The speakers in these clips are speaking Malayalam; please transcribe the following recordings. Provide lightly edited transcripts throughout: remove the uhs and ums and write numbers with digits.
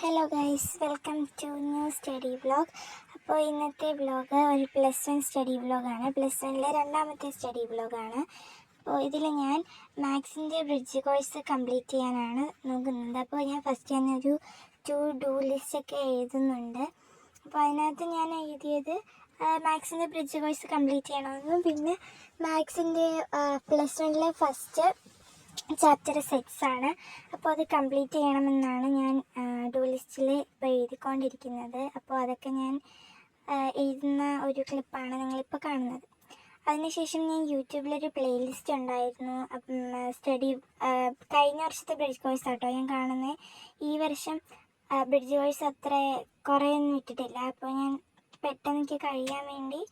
Hello guys, welcome to new study vlog. അപ്പോൾ ഇന്നത്തെ വ്ളോഗ് ഒരു +1 സ്റ്റഡി വ്ളോഗാണ്. +1ലെ രണ്ടാമത്തെ സ്റ്റഡി വ്ളോഗാണ്. അപ്പോൾ ഇതിൽ ഞാൻ മാത്സിൻ്റെ ബ്രിഡ്ജ് കോഴ്സ് കംപ്ലീറ്റ് ചെയ്യാനാണ് നോക്കുന്നത്. അപ്പോൾ ഞാൻ ഫസ്റ്റ് തന്നെ ഒരു ടു ലിസ്റ്റൊക്കെ എഴുതുന്നുണ്ട്. അപ്പോൾ അതിനകത്ത് ഞാൻ എഴുതിയത് മാത്സിൻ്റെ ബ്രിഡ്ജ് കോഴ്സ് കംപ്ലീറ്റ് ചെയ്യണമെന്നും പിന്നെ മാത്സിൻ്റെ +1ലെ ഫസ്റ്റ് ചാപ്റ്റർ 6 ആണ്. അപ്പോൾ അത് കംപ്ലീറ്റ് ചെയ്യണമെന്നാണ് ഞാൻ ടു ലിസ്റ്റിൽ ഇപ്പോൾ എഴുതിക്കൊണ്ടിരിക്കുന്നത്. അപ്പോൾ അതൊക്കെ ഞാൻ എഴുതുന്ന ഒരു ക്ലിപ്പാണ് നിങ്ങളിപ്പോൾ കാണുന്നത്. അതിനുശേഷം ഞാൻ യൂട്യൂബിലൊരു പ്ലേലിസ്റ്റ് ഉണ്ടായിരുന്നു. കഴിഞ്ഞ വർഷത്തെ ബ്രിഡ്ജ് കോഴ്സ് ആട്ടോ ഞാൻ കാണുന്നത്. ഈ വർഷം ബ്രിഡ്ജ് കോഴ്സ് അത്ര കുറേയൊന്നും ഇട്ടിട്ടില്ല. അപ്പോൾ ഞാൻ പെട്ടെന്ന് എനിക്ക് കഴിയാൻ വേണ്ടി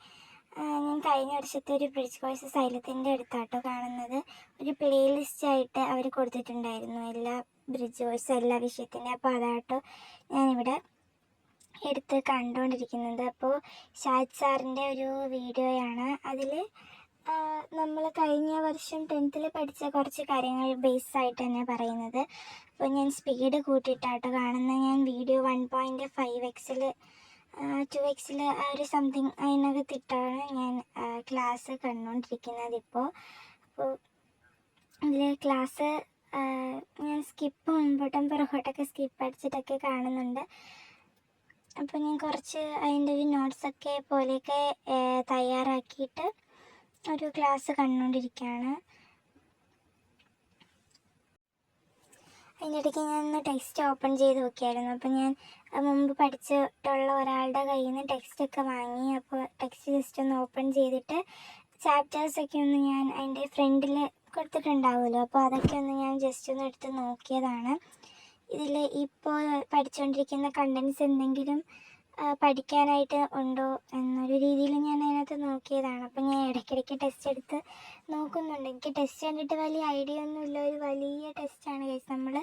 ഞാൻ കഴിഞ്ഞ വർഷത്തെ ഒരു ബ്രിഡ്ജ് കോഴ്സ് സൈലത്തിൻ്റെ അടുത്താട്ടോ കാണുന്നത്. ഒരു പ്ലേലിസ്റ്റായിട്ട് അവർ കൊടുത്തിട്ടുണ്ടായിരുന്നു എല്ലാ ബ്രിഡ്ജ് കോഴ്സും എല്ലാ വിഷയത്തിൻ്റെ. അപ്പോൾ അതാട്ടോ ഞാനിവിടെ എടുത്ത് കണ്ടുകൊണ്ടിരിക്കുന്നത്. അപ്പോൾ ഷാജ് സാറിൻ്റെ ഒരു വീഡിയോയാണ്. അതിൽ നമ്മൾ കഴിഞ്ഞ വർഷം 10th പഠിച്ച കുറച്ച് കാര്യങ്ങൾ ബേസായിട്ട് തന്നെ പറയുന്നത്. അപ്പോൾ ഞാൻ സ്പീഡ് കൂട്ടിയിട്ടാട്ടോ കാണുന്നത്. ഞാൻ വീഡിയോ 1.5x 2x ആ ഒരു സംതിങ് അതിനകത്തിട്ടാണ് ഞാൻ ക്ലാസ് കണ്ടുകൊണ്ടിരിക്കുന്നത് ഇപ്പോൾ. അപ്പോൾ ഇതിൽ ക്ലാസ് ഞാൻ സ്കിപ്പ് മുമ്പോട്ടും പുറകോട്ടൊക്കെ സ്കിപ്പ് അടിച്ചിട്ടൊക്കെ കാണുന്നുണ്ട്. അപ്പോൾ ഞാൻ കുറച്ച് അതിൻ്റെ ഒരു നോട്ട്സൊക്കെ പോലെയൊക്കെ തയ്യാറാക്കിയിട്ട് ഒരു ക്ലാസ് കണ്ടുകൊണ്ടിരിക്കുകയാണ്. അതിൻ്റെ ഇടയ്ക്ക് ഞാനൊന്ന് ടെക്സ്റ്റ് ഓപ്പൺ ചെയ്ത് നോക്കിയായിരുന്നു. അപ്പോൾ ഞാൻ മുമ്പ് പഠിച്ചിട്ടുള്ള ഒരാളുടെ കയ്യിൽ നിന്ന് ടെക്സ്റ്റൊക്കെ വാങ്ങി. അപ്പോൾ ടെക്സ്റ്റ് ജസ്റ്റ് ഒന്ന് ഓപ്പൺ ചെയ്തിട്ട് ചാപ്റ്റേഴ്സൊക്കെ ഒന്ന് ഞാൻ അതിൻ്റെ ഫ്രണ്ടിൽ കൊടുത്തിട്ടുണ്ടാവുമല്ലോ, അപ്പോൾ അതൊക്കെ ഒന്ന് ഞാൻ ജസ്റ്റ് ഒന്ന് എടുത്ത് നോക്കിയതാണ്. ഇതിൽ ഇപ്പോൾ പഠിച്ചുകൊണ്ടിരിക്കുന്ന കണ്ടൻസ് എന്തെങ്കിലും പഠിക്കാനായിട്ട് ഉണ്ടോ എന്നൊരു രീതിയിൽ ഞാൻ അതിനകത്ത് നോക്കിയതാണ്. അപ്പോൾ ഞാൻ ഇടയ്ക്കിടയ്ക്ക് ടെസ്റ്റ് എടുത്ത് നോക്കുന്നുണ്ട്. എനിക്ക് ടെസ്റ്റ് കണ്ടിട്ട് വലിയ ഐഡിയ ഒന്നുമില്ല. ഒരു വലിയ ടെസ്റ്റാണ് ഗൈസ്. നമ്മൾ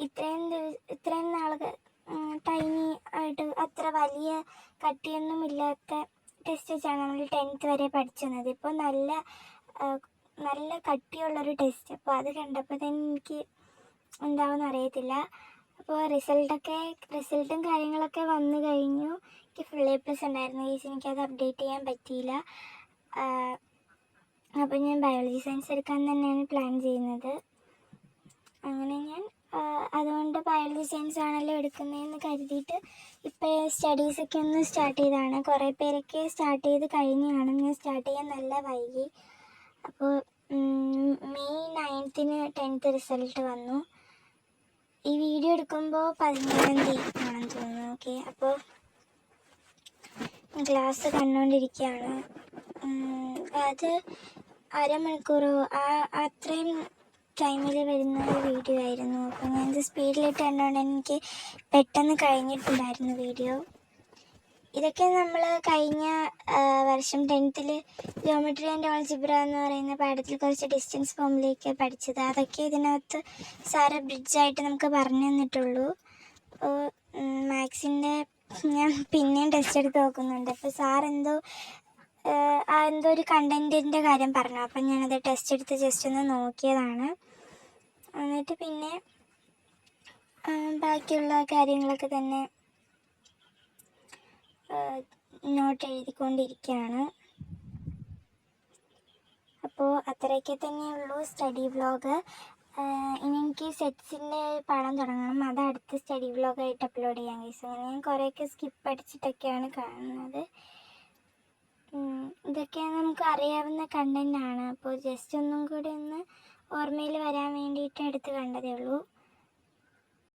ഇത്രയും നാൾ ടൈനി ആയിട്ട് അത്ര വലിയ കട്ടിയൊന്നും ഇല്ലാത്ത ടെസ്റ്റ് വെച്ചാണ് നമ്മൾ 10th വരെ പഠിച്ചത്. ഇപ്പോൾ നല്ല കട്ടിയുള്ളൊരു ടെസ്റ്റ്. അപ്പോൾ അത് കണ്ടപ്പോൾ തന്നെ എനിക്ക് എന്താണെന്ന് അറിയത്തില്ല. അപ്പോൾ റിസൾട്ടും കാര്യങ്ങളൊക്കെ വന്നു കഴിഞ്ഞു. എനിക്ക് ഫുൾ A+ ഉണ്ടായിരുന്നു ഗൈസ്. എനിക്കത് അപ്ഡേറ്റ് ചെയ്യാൻ പറ്റിയില്ല. അപ്പോൾ ഞാൻ ബയോളജി സയൻസ് എടുക്കാൻ തന്നെയാണ് പ്ലാൻ ചെയ്യുന്നത്. അങ്ങനെ ഞാൻ അതുകൊണ്ട് ബയോളജി സയൻസ് ആണല്ലോ എടുക്കുന്നതെന്ന് കരുതിയിട്ട് ഇപ്പോൾ സ്റ്റഡീസൊക്കെ ഒന്ന് സ്റ്റാർട്ട് ചെയ്തതാണ്. കുറേ പേരൊക്കെ സ്റ്റാർട്ട് ചെയ്ത് കഴിഞ്ഞാണ്. ഞാൻ സ്റ്റാർട്ട് ചെയ്യാൻ നല്ല വൈകി. അപ്പോൾ May 9th 10th റിസൾട്ട് വന്നു. ഈ വീഡിയോ എടുക്കുമ്പോൾ 17-ാം തീയതി ആണെന്ന് തോന്നുന്നു. ഓക്കെ, അപ്പോൾ ക്ലാസ് കണ്ടുകൊണ്ടിരിക്കുകയാണ്. അത് അരമണിക്കൂറോ അത്രയും ടൈമിൽ വരുന്ന ഒരു വീഡിയോ ആയിരുന്നു. അപ്പോൾ ഞാനിത് സ്പീഡിലിട്ട് കണ്ടുകൊണ്ട് എനിക്ക് പെട്ടെന്ന് കഴിഞ്ഞിട്ടുണ്ടായിരുന്നു വീഡിയോ. ഇതൊക്കെ നമ്മൾ കഴിഞ്ഞ വർഷം 10th ജിയോമെട്രി ആൻഡ് ആൾജിബ്ര എന്ന് പറയുന്ന പാഠത്തിൽ കുറച്ച് ഡിസ്റ്റൻസ് ഫോമിലേക്ക് പഠിച്ചത്. അതൊക്കെ ഇതിനകത്ത് സാറ് ബ്രിഡ്ജായിട്ട് നമുക്ക് പറഞ്ഞു തന്നിട്ടുള്ളൂ. അപ്പോൾ മാത്സിൻ്റെ ഞാൻ പിന്നെയും ടെസ്റ്റ് എടുത്ത് നോക്കുന്നുണ്ട്. അപ്പോൾ സാർ എന്തോ ഒരു കണ്ടൻറ്റിൻ്റെ കാര്യം പറഞ്ഞു. അപ്പം ഞാനത് ടെസ്റ്റ് എടുത്ത് ജസ്റ്റ് ഒന്ന് നോക്കിയതാണ്. എന്നിട്ട് പിന്നെ ബാക്കിയുള്ള കാര്യങ്ങളൊക്കെ തന്നെ നോട്ട് എഴുതിക്കൊണ്ടിരിക്കുകയാണ്. അപ്പോൾ അത്രയൊക്കെ തന്നെയുള്ളൂ സ്റ്റഡി വ്ളോഗ്. ഇനി എനിക്ക് സെറ്റ്സിൻ്റെ പാഠം തുടങ്ങണം. അത് അടുത്ത സ്റ്റഡി വ്ളോഗായിട്ട് അപ്ലോഡ് ചെയ്യാൻ കഴിയും. അങ്ങനെ ഞാൻ കുറേയൊക്കെ സ്കിപ്പ് അടിച്ചിട്ടൊക്കെയാണ് കാണുന്നത്. ഇതൊക്കെ നമുക്ക് അറിയാവുന്ന കണ്ടൻ്റാണ്. അപ്പോൾ ജസ്റ്റ് ഒന്നും കൂടി ഒന്ന് ഓർമ്മയിൽ വരാൻ വേണ്ടിയിട്ട് എടുത്ത് കണ്ടതേ ഉള്ളൂ.